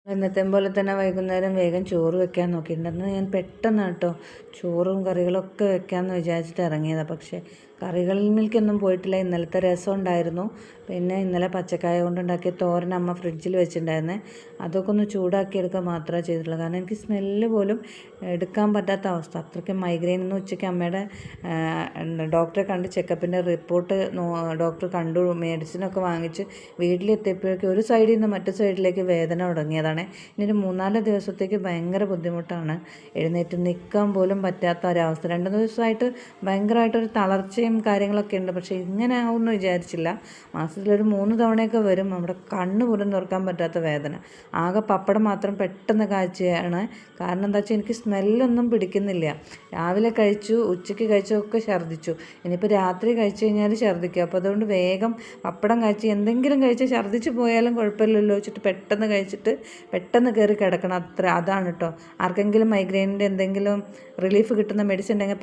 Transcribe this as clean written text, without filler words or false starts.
എന്നത്തേം പോലെ തന്നെ വൈകുന്നേരം വേഗം ചോറ് വെക്കാൻ നോക്കിയിട്ടുണ്ട്. അന്ന് ഞാൻ പെട്ടെന്ന് കേട്ടോ ചോറും കറികളൊക്കെ വെക്കാമെന്ന് വിചാരിച്ചിട്ട് ഇറങ്ങിയതാണ്. പക്ഷേ കറികളിലേക്കൊന്നും പോയിട്ടില്ല. ഇന്നലത്തെ രസം ഉണ്ടായിരുന്നു. പിന്നെ ഇന്നലെ പച്ചക്കായ കൊണ്ടുണ്ടാക്കിയ തോരൻ അമ്മ ഫ്രിഡ്ജിൽ വെച്ചിട്ടുണ്ടായിരുന്നേ. അതൊക്കെ ഒന്ന് ചൂടാക്കി എടുക്കുക മാത്രമേ ചെയ്തിട്ടുള്ളൂ. കാരണം എനിക്ക് സ്മെല്ല് പോലും എടുക്കാൻ പറ്റാത്ത അവസ്ഥ. അത്രയ്ക്ക് മൈഗ്രെയിൻ. ഇന്ന് ഉച്ചയ്ക്ക് അമ്മയുടെ ഡോക്ടറെ കണ്ട് ചെക്കപ്പിൻ്റെ റിപ്പോർട്ട് ഡോക്ടർ കണ്ടു. മെഡിസിനൊക്കെ വാങ്ങിച്ച് വീട്ടിലെത്തിയപ്പോഴേക്കും ഒരു സൈഡിൽ നിന്ന് മറ്റു സൈഡിലേക്ക് വേദന തുടങ്ങിയതാണ്. ഇനി ഒരു 3-4 ദിവസത്തേക്ക് ഭയങ്കര ബുദ്ധിമുട്ടാണ്. എഴുന്നേറ്റ് നിൽക്കാൻ പോലും പറ്റാത്ത ഒരവസ്ഥ. 2 ദിവസമായിട്ട് ഭയങ്കരമായിട്ടൊരു തളർച്ചയും കാര്യങ്ങളൊക്കെ ഉണ്ട്. പക്ഷേ ഇങ്ങനെ ആവുമെന്ന് വിചാരിച്ചില്ല. മാസത്തിലൊരു 3 തവണയൊക്കെ വരും. നമ്മുടെ കണ്ണ് പോലും തുറക്കാൻ പറ്റാത്ത വേദന. ആകെ പപ്പടം മാത്രം പെട്ടെന്ന് കാഴ്ചയാണ്. കാരണം എന്താ വെച്ചാൽ എനിക്ക് സ്മെല്ലൊന്നും പിടിക്കുന്നില്ല. രാവിലെ കഴിച്ചു, ഉച്ചയ്ക്ക് കഴിച്ചതൊക്കെ ഛർദ്ദിച്ചു. ഇനിയിപ്പോൾ രാത്രി കഴിച്ചു കഴിഞ്ഞാൽ ഛർദ്ദിക്കും. അപ്പോൾ അതുകൊണ്ട് വേഗം പപ്പടം കഴിച്ച് എന്തെങ്കിലും കഴിച്ച് ഛർദ്ദിച്ച് പോയാലും കുഴപ്പമില്ലല്ലോ വെച്ചിട്ട് പെട്ടെന്ന് കഴിച്ചിട്ട് പെട്ടെന്ന് കയറി കിടക്കണം. അതാണ് കേട്ടോ. ആർക്കെങ്കിലും മൈഗ്രെയിനിൻ്റെ എന്തെങ്കിലും റിലീഫ് കിട്ടുന്ന മെഡിസിൻ ഉണ്ടെങ്കിൽ